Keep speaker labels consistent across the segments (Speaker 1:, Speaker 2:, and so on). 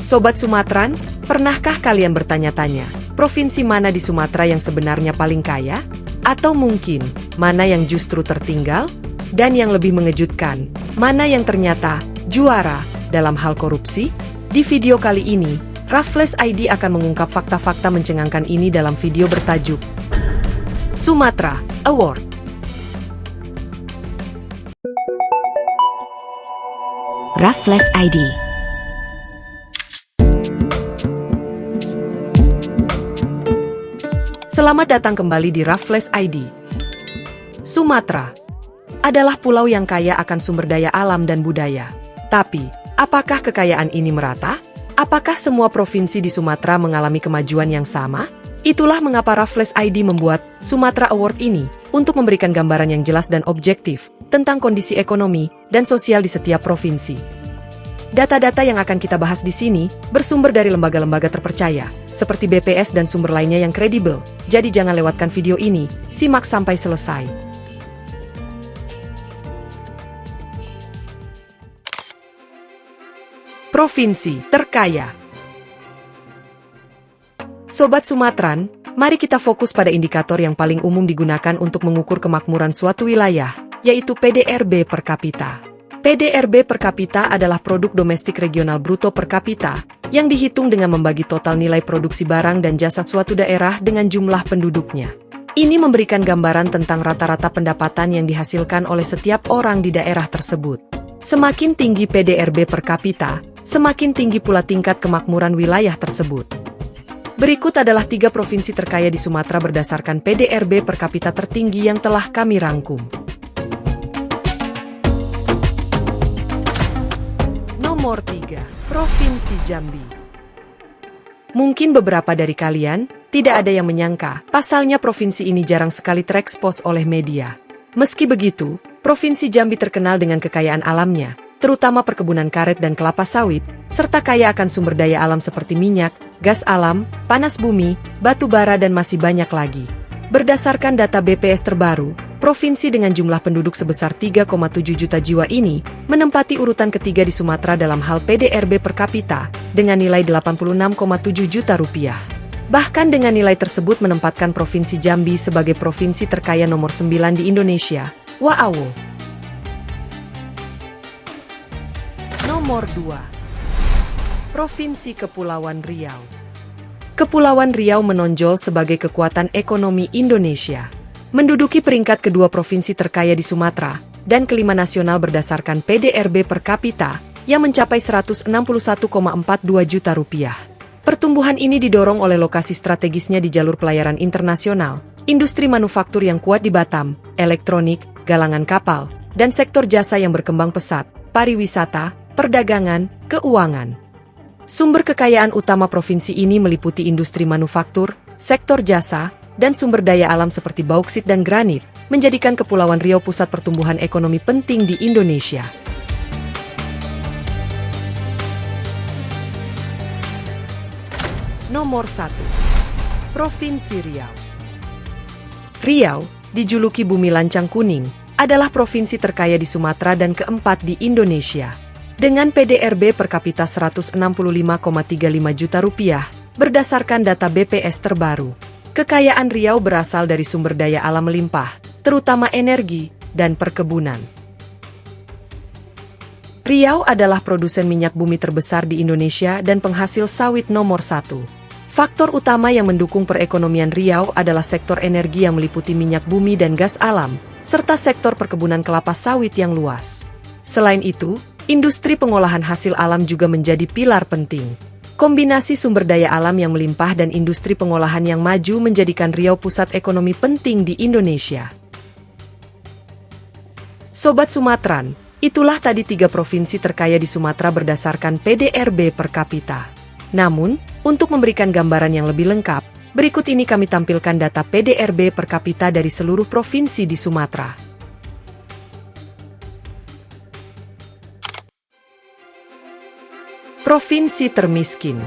Speaker 1: Sobat Sumatran, pernahkah kalian bertanya-tanya, provinsi mana di Sumatera yang sebenarnya paling kaya? Atau mungkin, mana yang justru tertinggal? Dan yang lebih mengejutkan, mana yang ternyata juara dalam hal korupsi? Di video kali ini, Raffles ID akan mengungkap fakta-fakta mencengangkan ini dalam video bertajuk Sumatra Award.
Speaker 2: Raffles ID.
Speaker 1: Selamat datang kembali di Raffles ID. Sumatera adalah pulau yang kaya akan sumber daya alam dan budaya. Tapi, apakah kekayaan ini merata? Apakah semua provinsi di Sumatera mengalami kemajuan yang sama? Itulah mengapa Raffles ID membuat Sumatra Award ini untuk memberikan gambaran yang jelas dan objektif tentang kondisi ekonomi dan sosial di setiap provinsi. Data-data yang akan kita bahas di sini bersumber dari lembaga-lembaga terpercaya, seperti BPS dan sumber lainnya yang kredibel. Jadi jangan lewatkan video ini, simak sampai selesai. Provinsi terkaya. Sobat Sumatran, mari kita fokus pada indikator yang paling umum digunakan untuk mengukur kemakmuran suatu wilayah, yaitu PDRB per kapita. PDRB per kapita adalah produk domestik regional bruto per kapita, yang dihitung dengan membagi total nilai produksi barang dan jasa suatu daerah dengan jumlah penduduknya. Ini memberikan gambaran tentang rata-rata pendapatan yang dihasilkan oleh setiap orang di daerah tersebut. Semakin tinggi PDRB per kapita, semakin tinggi pula tingkat kemakmuran wilayah tersebut. Berikut adalah 3 provinsi terkaya di Sumatera berdasarkan PDRB per kapita tertinggi yang telah kami rangkum. Nomor 3, Provinsi Jambi. Mungkin beberapa dari kalian tidak ada yang menyangka, pasalnya provinsi ini jarang sekali terekspos oleh media. Meski begitu, Provinsi Jambi terkenal dengan kekayaan alamnya, terutama perkebunan karet dan kelapa sawit, serta kaya akan sumber daya alam seperti minyak, gas alam, panas bumi, batu bara dan masih banyak lagi. Berdasarkan data BPS terbaru, provinsi dengan jumlah penduduk sebesar 3,7 juta jiwa ini menempati urutan ketiga di Sumatera dalam hal PDRB per kapita dengan nilai 86,7 juta rupiah. Bahkan dengan nilai tersebut menempatkan Provinsi Jambi sebagai provinsi terkaya nomor 9 di Indonesia. Wow! Nomor 2, Provinsi Kepulauan Riau. Kepulauan Riau menonjol sebagai kekuatan ekonomi Indonesia. Menduduki peringkat kedua provinsi terkaya di Sumatera, dan kelima nasional berdasarkan PDRB per kapita, yang mencapai 161,42 juta rupiah. Pertumbuhan ini didorong oleh lokasi strategisnya di jalur pelayaran internasional, industri manufaktur yang kuat di Batam, elektronik, galangan kapal, dan sektor jasa yang berkembang pesat, pariwisata, perdagangan, keuangan. Sumber kekayaan utama provinsi ini meliputi industri manufaktur, sektor jasa, dan sumber daya alam seperti bauksit dan granit, menjadikan Kepulauan Riau pusat pertumbuhan ekonomi penting di Indonesia. Nomor 1, Provinsi Riau. Riau, dijuluki Bumi Lancang Kuning, adalah provinsi terkaya di Sumatera dan keempat di Indonesia. Dengan PDRB per kapita 165,35 juta rupiah, berdasarkan data BPS terbaru. Kekayaan Riau berasal dari sumber daya alam melimpah, terutama energi dan perkebunan. Riau adalah produsen minyak bumi terbesar di Indonesia dan penghasil sawit nomor 1. Faktor utama yang mendukung perekonomian Riau adalah sektor energi yang meliputi minyak bumi dan gas alam, serta sektor perkebunan kelapa sawit yang luas. Selain itu, industri pengolahan hasil alam juga menjadi pilar penting. Kombinasi sumber daya alam yang melimpah dan industri pengolahan yang maju menjadikan Riau pusat ekonomi penting di Indonesia. Sobat Sumatran, itulah tadi 3 provinsi terkaya di Sumatera berdasarkan PDRB per kapita. Namun, untuk memberikan gambaran yang lebih lengkap, berikut ini kami tampilkan data PDRB per kapita dari seluruh provinsi di Sumatera. Provinsi termiskin.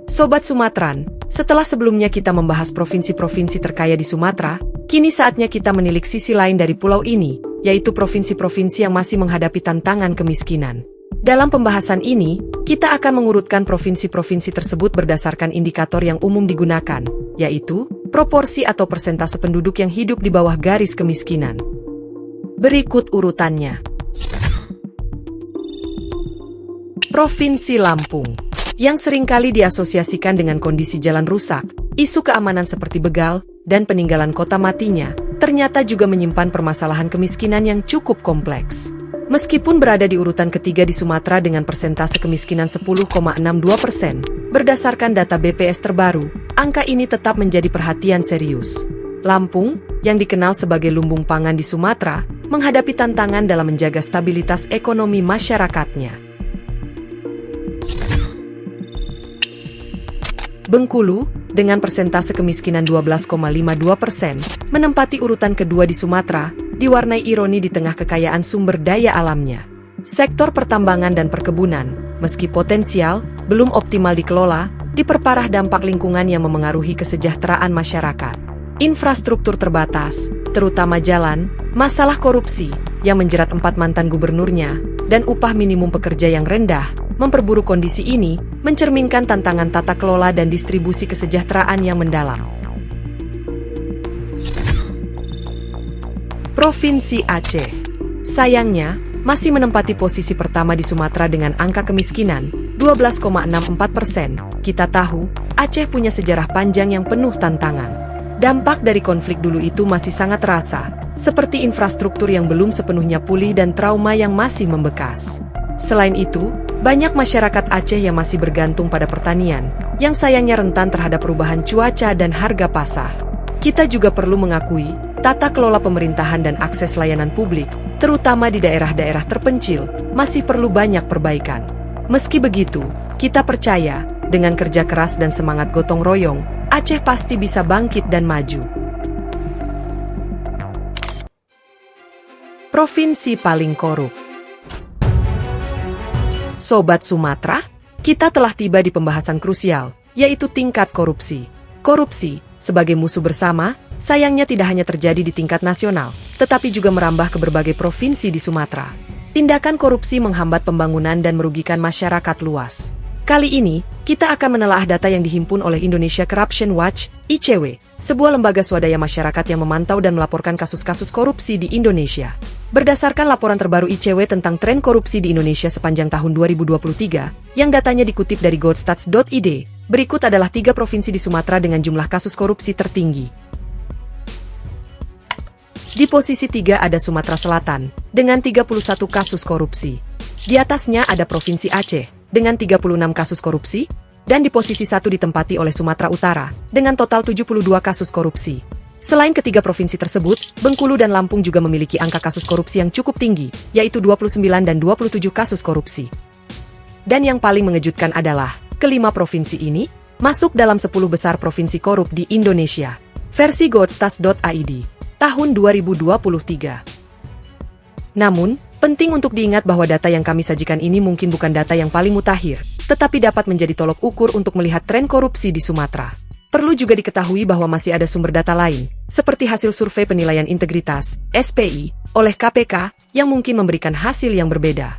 Speaker 1: Sobat Sumatran, setelah sebelumnya kita membahas provinsi-provinsi terkaya di Sumatera, kini saatnya kita menilik sisi lain dari pulau ini, yaitu provinsi-provinsi yang masih menghadapi tantangan kemiskinan. Dalam pembahasan ini, kita akan mengurutkan provinsi-provinsi tersebut berdasarkan indikator yang umum digunakan, yaitu proporsi atau persentase penduduk yang hidup di bawah garis kemiskinan. Berikut urutannya. Provinsi Lampung, yang seringkali diasosiasikan dengan kondisi jalan rusak, isu keamanan seperti begal, dan peninggalan kota matinya, ternyata juga menyimpan permasalahan kemiskinan yang cukup kompleks. Meskipun berada di urutan ketiga di Sumatera dengan persentase kemiskinan 10,62%, berdasarkan data BPS terbaru, angka ini tetap menjadi perhatian serius. Lampung, yang dikenal sebagai lumbung pangan di Sumatera, menghadapi tantangan dalam menjaga stabilitas ekonomi masyarakatnya. Bengkulu, dengan persentase kemiskinan 12,52%, menempati urutan kedua di Sumatera, diwarnai ironi di tengah kekayaan sumber daya alamnya. Sektor pertambangan dan perkebunan, meski potensial, belum optimal dikelola, diperparah dampak lingkungan yang memengaruhi kesejahteraan masyarakat. Infrastruktur terbatas, terutama jalan, masalah korupsi, yang menjerat 4 mantan gubernurnya, dan upah minimum pekerja yang rendah, memperburuk kondisi ini, mencerminkan tantangan tata kelola dan distribusi kesejahteraan yang mendalam. Provinsi Aceh, sayangnya, masih menempati posisi pertama di Sumatera dengan angka kemiskinan 12,64%. Kita tahu, Aceh punya sejarah panjang yang penuh tantangan. Dampak dari konflik dulu itu masih sangat terasa, seperti infrastruktur yang belum sepenuhnya pulih dan trauma yang masih membekas. Selain itu, banyak masyarakat Aceh yang masih bergantung pada pertanian, yang sayangnya rentan terhadap perubahan cuaca dan harga pasar. Kita juga perlu mengakui, tata kelola pemerintahan dan akses layanan publik, terutama di daerah-daerah terpencil, masih perlu banyak perbaikan. Meski begitu, kita percaya, dengan kerja keras dan semangat gotong royong, Aceh pasti bisa bangkit dan maju. Provinsi paling korup. Sobat Sumatera, kita telah tiba di pembahasan krusial, yaitu tingkat korupsi. Korupsi, sebagai musuh bersama, sayangnya tidak hanya terjadi di tingkat nasional, tetapi juga merambah ke berbagai provinsi di Sumatera. Tindakan korupsi menghambat pembangunan dan merugikan masyarakat luas. Kali ini, kita akan menelaah data yang dihimpun oleh Indonesia Corruption Watch, ICW, sebuah lembaga swadaya masyarakat yang memantau dan melaporkan kasus-kasus korupsi di Indonesia. Berdasarkan laporan terbaru ICW tentang tren korupsi di Indonesia sepanjang tahun 2023, yang datanya dikutip dari godstats.id, berikut adalah 3 provinsi di Sumatera dengan jumlah kasus korupsi tertinggi. Di posisi 3 ada Sumatera Selatan, dengan 31 kasus korupsi. Di atasnya ada Provinsi Aceh, dengan 36 kasus korupsi, dan di posisi 1 ditempati oleh Sumatera Utara, dengan total 72 kasus korupsi. Selain ketiga provinsi tersebut, Bengkulu dan Lampung juga memiliki angka kasus korupsi yang cukup tinggi, yaitu 29 dan 27 kasus korupsi. Dan yang paling mengejutkan adalah, kelima provinsi ini masuk dalam 10 besar provinsi korup di Indonesia. Versi godstats.id, tahun 2023. Namun, penting untuk diingat bahwa data yang kami sajikan ini mungkin bukan data yang paling mutakhir, tetapi dapat menjadi tolok ukur untuk melihat tren korupsi di Sumatera. Perlu juga diketahui bahwa masih ada sumber data lain, seperti hasil survei penilaian integritas, SPI, oleh KPK, yang mungkin memberikan hasil yang berbeda.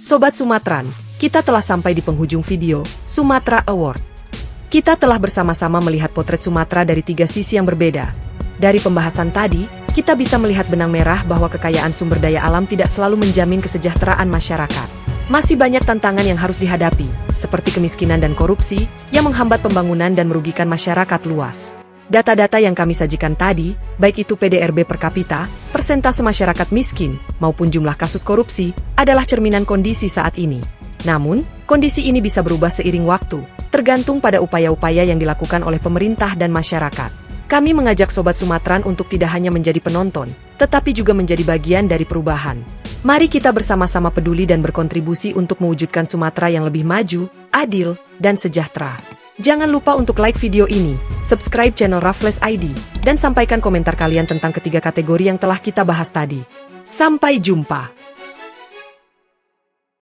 Speaker 1: Sobat Sumatran, kita telah sampai di penghujung video Sumatera Award. Kita telah bersama-sama melihat potret Sumatera dari 3 sisi yang berbeda. Dari pembahasan tadi, kita bisa melihat benang merah bahwa kekayaan sumber daya alam tidak selalu menjamin kesejahteraan masyarakat. Masih banyak tantangan yang harus dihadapi, seperti kemiskinan dan korupsi, yang menghambat pembangunan dan merugikan masyarakat luas. Data-data yang kami sajikan tadi, baik itu PDRB per kapita, persentase masyarakat miskin, maupun jumlah kasus korupsi, adalah cerminan kondisi saat ini. Namun, kondisi ini bisa berubah seiring waktu, tergantung pada upaya-upaya yang dilakukan oleh pemerintah dan masyarakat. Kami mengajak Sobat Sumatran untuk tidak hanya menjadi penonton, tetapi juga menjadi bagian dari perubahan. Mari kita bersama-sama peduli dan berkontribusi untuk mewujudkan Sumatera yang lebih maju, adil, dan sejahtera. Jangan lupa untuk like video ini, subscribe channel Raffles ID, dan sampaikan komentar kalian tentang ketiga kategori yang telah kita bahas tadi. Sampai jumpa!